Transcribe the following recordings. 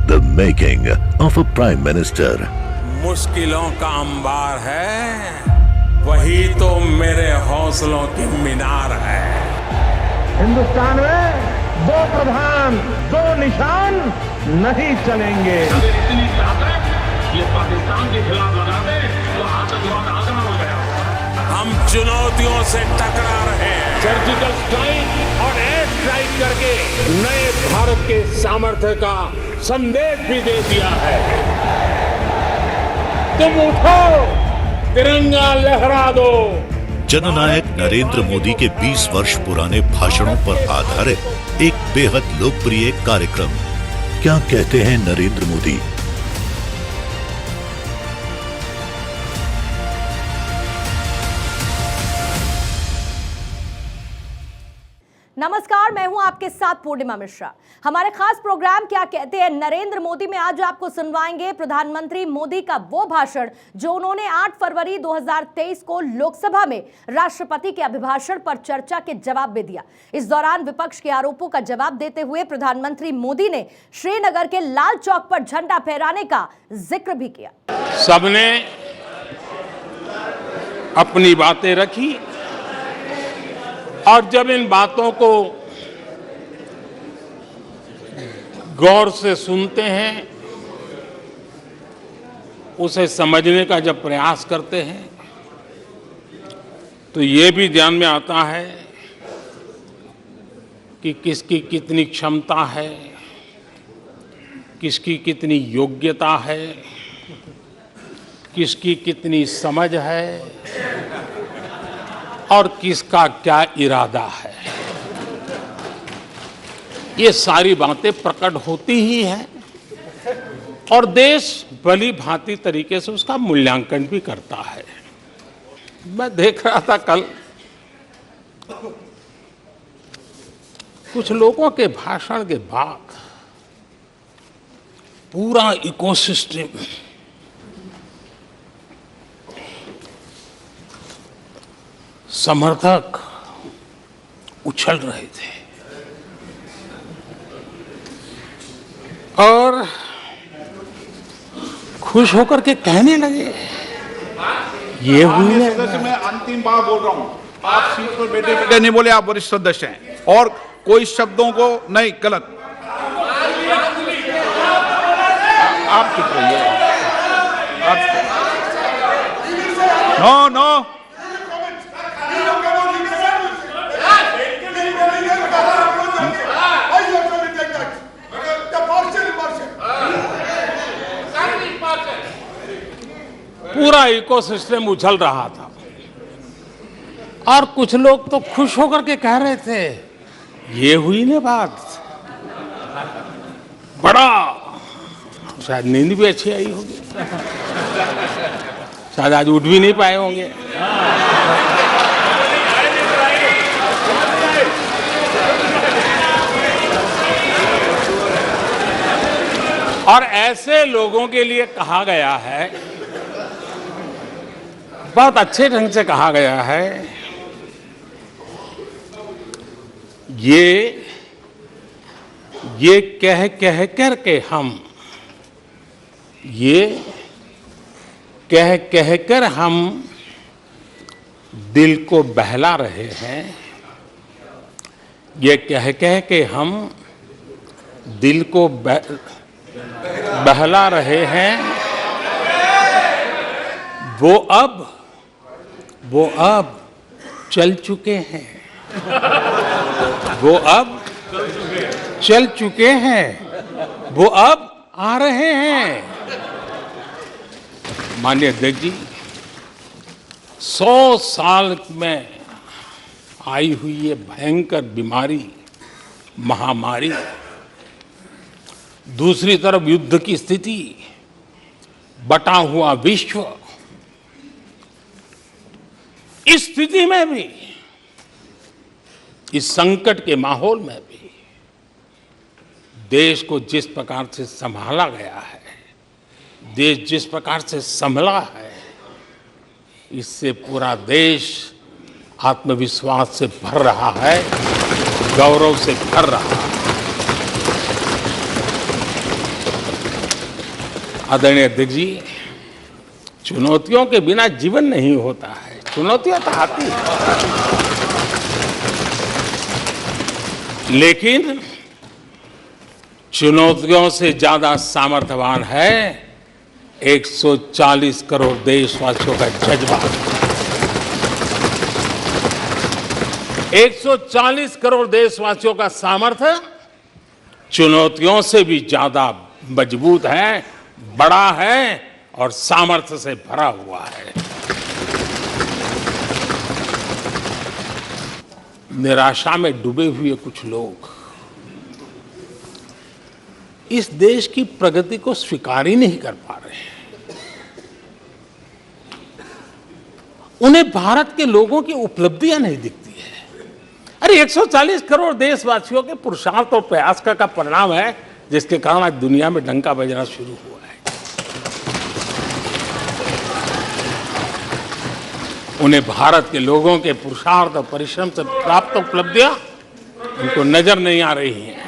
The making of a Prime Minister. मुश्किलों का अंबार है, वही तो मेरे हौसलों की मीनार है। हिंदुस्तान में दो प्रधान दो निशान नहीं चलेंगे। अगर इतनी ताकत ये पाकिस्तान के खिलाफ लगा दे तो आतंकवाद आसान हो गया। हम चुनौतियों से टकरा रहे हैं। सर्जिकल स्ट्राइक और एयर स्ट्राइक करके नए भारत के सामर्थ्य का संदेश भी दे दिया है। तुम उठो, तिरंगा लहरा दो। जननायक नरेंद्र मोदी के 20 वर्ष पुराने भाषणों पर आधारित एक बेहद लोकप्रिय कार्यक्रम। क्या कहते हैं नरेंद्र मोदी? नमस्कार, मैं हूं आपके साथ पूर्णिमा मिश्रा। हमारे खास प्रोग्राम क्या कहते हैं नरेंद्र मोदी में आज आपको सुनवाएंगे प्रधानमंत्री मोदी का वो भाषण जो उन्होंने 8 फरवरी 2023 को लोकसभा में राष्ट्रपति के अभिभाषण पर चर्चा के जवाब में दिया। इस दौरान विपक्ष के आरोपों का जवाब देते हुए प्रधानमंत्री मोदी ने श्रीनगर के लाल चौक पर झंडा फहराने का जिक्र भी किया। सबने अपनी बातें रखी और जब इन बातों को गौर से सुनते हैं, उसे समझने का जब प्रयास करते हैं, तो ये भी ध्यान में आता है कि किसकी कितनी क्षमता है, किसकी कितनी योग्यता है, किसकी कितनी समझ है और किसका क्या इरादा है। ये सारी बातें प्रकट होती ही हैं और देश भली भांति तरीके से उसका मूल्यांकन भी करता है। मैं देख रहा था कल कुछ लोगों के भाषण के बाद पूरा इकोसिस्टम समर्थक उछल रहे थे और खुश होकर के कहने लगे, ये हुई है। सदस्य, मैं अंतिम बार बोल रहा हूं, आप सीट पर बैठे बैठे नहीं बोले, आप वरिष्ठ सदस्य हैं और कोई शब्दों को नहीं गलत। आप चुप रहिए। नो नो पूरा इकोसिस्टम उछल रहा था और कुछ लोग तो खुश होकर के कह रहे थे, ये हुई ना बात। बड़ा शायद नींद भी अच्छी आई होगी, शायद आज उठ भी नहीं पाए होंगे। और ऐसे लोगों के लिए कहा गया है, बहुत अच्छे ढंग से कहा गया है, ये कह कर के हम, ये कह कर हम दिल को बहला रहे हैं, ये कह के हम दिल को बहला रहे हैं। वो अब चल चुके हैं, वो अब चल चुके हैं, वो अब आ रहे हैं। माननीय अध्यक्ष जी, 100 साल में आई हुई ये भयंकर बीमारी, महामारी, दूसरी तरफ युद्ध की स्थिति, बटा हुआ विश्व, इस स्थिति में भी, इस संकट के माहौल में भी देश को जिस प्रकार से संभाला गया है, देश जिस प्रकार से संभला है, इससे पूरा देश आत्मविश्वास से भर रहा है, गौरव से भर रहा है। आदरणीय अध्यक्ष जी, चुनौतियों के बिना जीवन नहीं होता है। चुनौतियां तो आती हैं, लेकिन चुनौतियों से ज्यादा सामर्थ्यवान है 140 करोड़ देशवासियों का जज्बा। 140 करोड़ देशवासियों का सामर्थ्य चुनौतियों से भी ज्यादा मजबूत है, बड़ा है और सामर्थ्य से भरा हुआ है। निराशा में डूबे हुए कुछ लोग इस देश की प्रगति को स्वीकार ही नहीं कर पा रहे हैं। उन्हें भारत के लोगों की उपलब्धियां नहीं दिखती है। अरे 140 करोड़ देशवासियों के पुरुषार्थ और प्रयास का परिणाम है, जिसके कारण आज दुनिया में डंका बजना शुरू हुआ है। उन्हें भारत के लोगों के पुरुषार्थ और परिश्रम से प्राप्त उपलब्धियां उनको नजर नहीं आ रही हैं।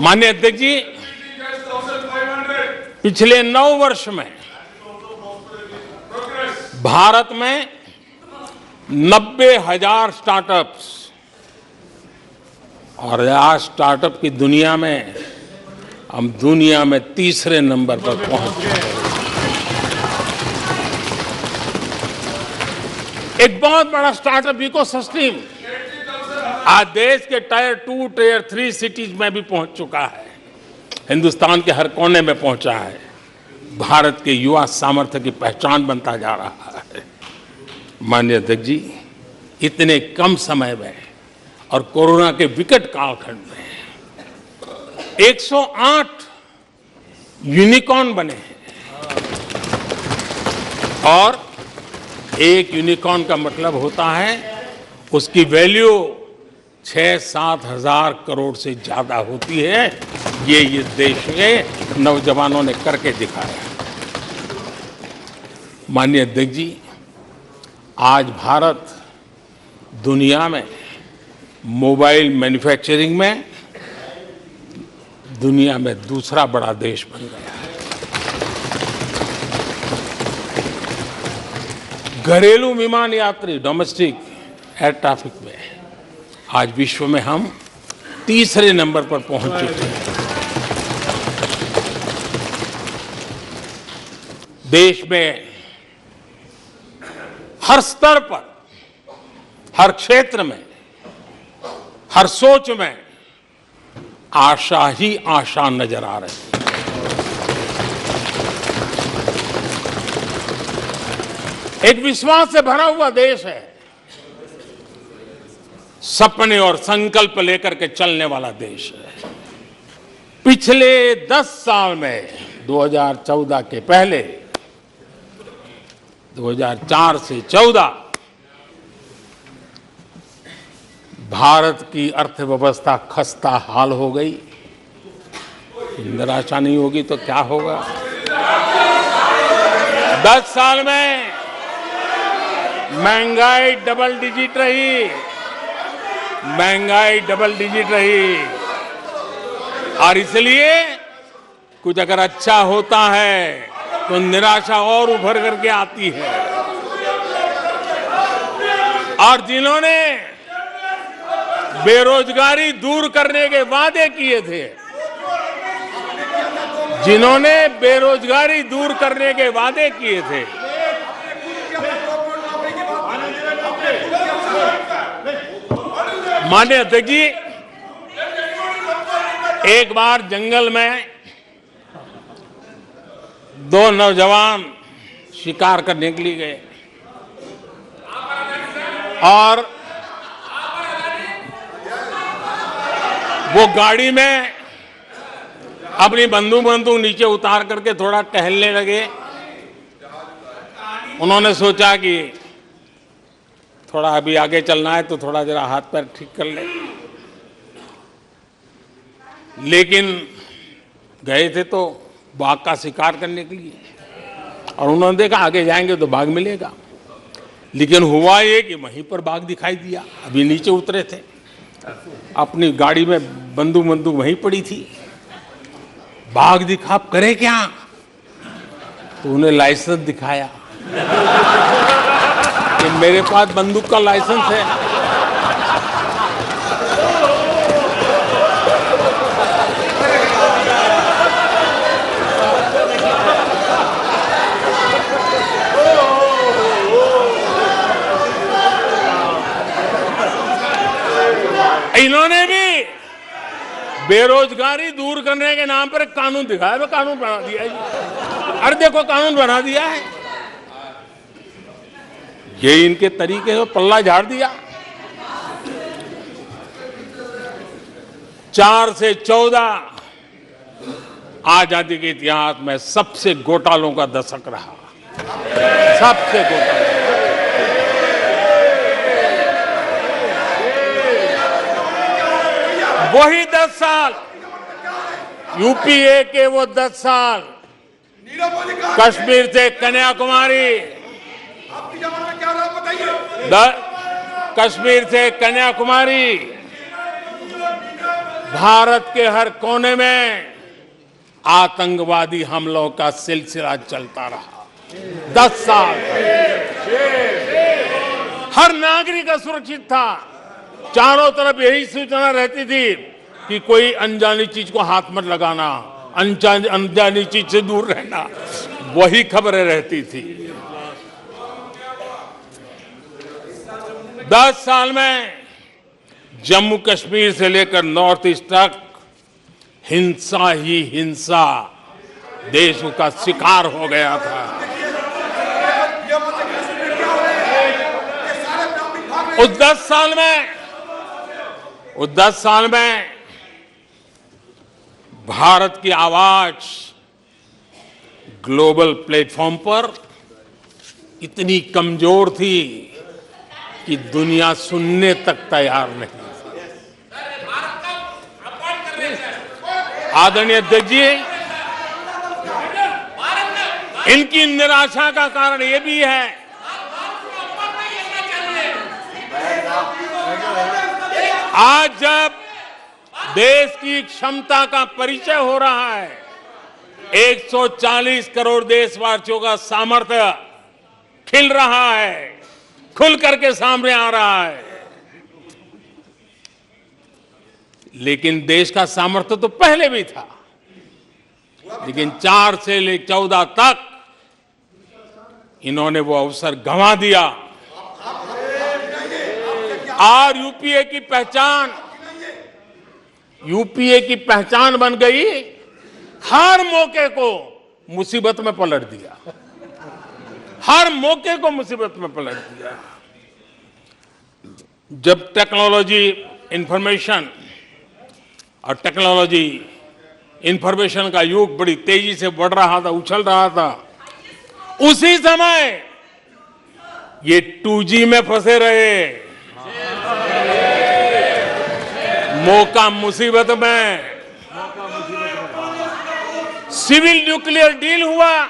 माननीय अध्यक्ष जी, पिछले 9 वर्ष में भारत में 90,000 स्टार्टअप्स, और आज स्टार्टअप की दुनिया में हम दुनिया में तीसरे नंबर पर पहुंच चुके हैं। एक बहुत बड़ा स्टार्टअप इकोसिस्टम आज देश के टायर 2, टायर 3 सिटीज में भी पहुंच चुका है। हिंदुस्तान के हर कोने में पहुंचा है। भारत के युवा सामर्थ्य की पहचान बनता जा रहा है। माननीय अध्यक्ष जी, इतने कम समय में और कोरोना के विकट कालखंड में 108 यूनिकॉर्न बने हैं, और एक यूनिकॉर्न का मतलब होता है उसकी वैल्यू 6-7 हजार करोड़ से ज्यादा होती है। ये देश के नौजवानों ने करके दिखाया। माननीय अध्यक्ष जी, आज भारत दुनिया में मोबाइल मैन्युफैक्चरिंग में दुनिया में दूसरा बड़ा देश बन गया है। घरेलू विमान यात्री, डोमेस्टिक एयर ट्रैफिक में आज विश्व में हम तीसरे नंबर पर पहुंच चुके हैं। देश में हर स्तर पर, हर क्षेत्र में, हर सोच में आशा ही आशा नजर आ रही है। एक विश्वास से भरा हुआ देश है, सपने और संकल्प लेकर के चलने वाला देश है। पिछले 10 साल में 2014 के पहले 2004 से 14 भारत की अर्थव्यवस्था खस्ता हाल हो गई। निराशा नहीं होगी तो क्या होगा? 10 साल में महंगाई डबल डिजिट रही, महंगाई डबल डिजिट रही, और इसलिए कुछ अगर अच्छा होता है तो निराशा और उभर करके आती है। और जिन्होंने बेरोजगारी दूर करने के वादे किए थे, जिन्होंने बेरोजगारी दूर करने के वादे किए थे, माननीय अध्यक्ष जी, एक बार जंगल में 2 नौजवान शिकार करने के लिए गए, और वो गाड़ी में अपनी बंदूक नीचे उतार करके थोड़ा टहलने लगे। उन्होंने सोचा कि थोड़ा अभी आगे चलना है तो थोड़ा जरा हाथ पैर ठीक कर ले, लेकिन गए थे तो बाघ का शिकार करने के लिए, और उन्होंने देखा आगे जाएंगे तो बाघ मिलेगा। लेकिन हुआ ये कि वहीं पर बाघ दिखाई दिया। अभी नीचे उतरे थे, अपनी गाड़ी में बंदूक वहीं पड़ी थी। भाग दिखा करे क्या? तो उन्हें लाइसेंस दिखाया कि मेरे पास बंदूक का लाइसेंस है। इन्होंने भी बेरोजगारी दूर करने के नाम पर एक कानून दिखाया, वो कानून बना दिया है जी। अरे देखो कानून बना दिया है। ये इनके तरीके से पल्ला झाड़ दिया। 4 से 14 आजादी के इतिहास में सबसे घोटालों का दशक रहा, सबसे घोटाला। वही 10 साल यूपीए के, वो 10 साल कश्मीर से कन्याकुमारी, कश्मीर से कन्याकुमारी, भारत के हर कोने में आतंकवादी हमलों का सिलसिला चलता रहा। 10 साल हर नागरिक असुरक्षित था। चारों तरफ यही सूचना रहती थी कि कोई अनजानी चीज को हाथ मत लगाना, अनजानी चीज से दूर रहना, वही खबरें रहती थी। 10 साल में जम्मू कश्मीर से लेकर नॉर्थ ईस्ट तक हिंसा ही हिंसा देश का शिकार हो गया था। उस 10 साल में भारत की आवाज ग्लोबल प्लेटफॉर्म पर इतनी कमजोर थी कि दुनिया सुनने तक तैयार नहीं थी। आदरणीय अध्यक्ष जी, इनकी निराशा का कारण यह भी है आज जब देश की क्षमता का परिचय हो रहा है, 140 करोड़ देशवासियों का सामर्थ्य खिल रहा है, खुल करके सामने आ रहा है। लेकिन देश का सामर्थ्य तो पहले भी था, लेकिन 4 से लेकर 14 तक इन्होंने वो अवसर गंवा दिया। और यूपीए की पहचान बन गई, हर मौके को मुसीबत में पलट दिया, हर मौके को मुसीबत में पलट दिया। जब टेक्नोलॉजी इंफॉर्मेशन का युग बड़ी तेजी से बढ़ रहा था, उछल रहा था, उसी समय ये 2G में फंसे रहे, मौका मुसीबत में। सिविल न्यूक्लियर डील हुआ,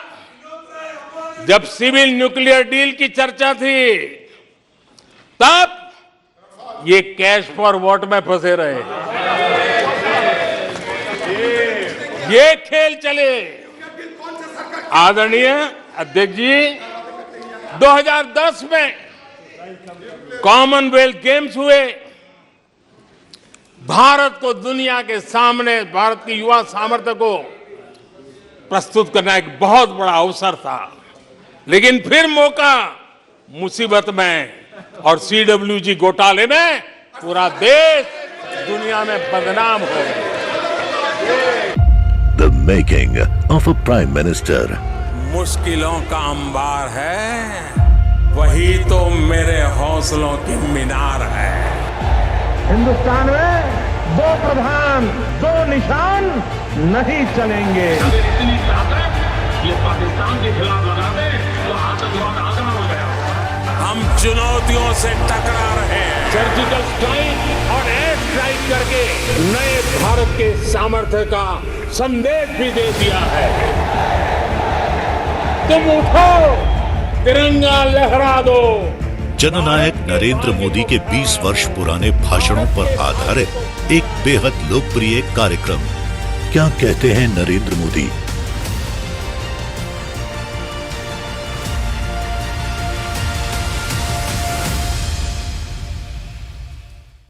जब सिविल न्यूक्लियर डील की चर्चा थी, तब ये कैश फॉर वॉट में फंसे रहे। ये खेल चले। आदरणीय अध्यक्ष जी, 2010 में कॉमनवेल्थ गेम्स हुए। भारत को दुनिया के सामने, भारत की युवा सामर्थ्य को प्रस्तुत करना एक बहुत बड़ा अवसर था, लेकिन फिर मौका मुसीबत में, और CWG घोटाले में पूरा देश दुनिया में बदनाम हो गया। The making of a prime minister. मुश्किलों का अंबार है, वही तो मेरे हौसलों की मीनार है। हिंदुस्तान में 2 प्रधान 2 निशान नहीं चलेंगे। इतनी ताकत ये पाकिस्तान के खिलाफ लगा दे तो आतंकवाद आसान हो गया। हम चुनौतियों से टकरा रहे हैं। सर्जिकल स्ट्राइक और एयर स्ट्राइक करके नए भारत के सामर्थ्य का संदेश भी दे दिया है। तुम उठो, तिरंगा लहरा दो। जननायक नरेंद्र मोदी के 20 वर्ष पुराने भाषणों पर आधारित एक बेहद लोकप्रिय कार्यक्रम क्या कहते हैं नरेंद्र मोदी।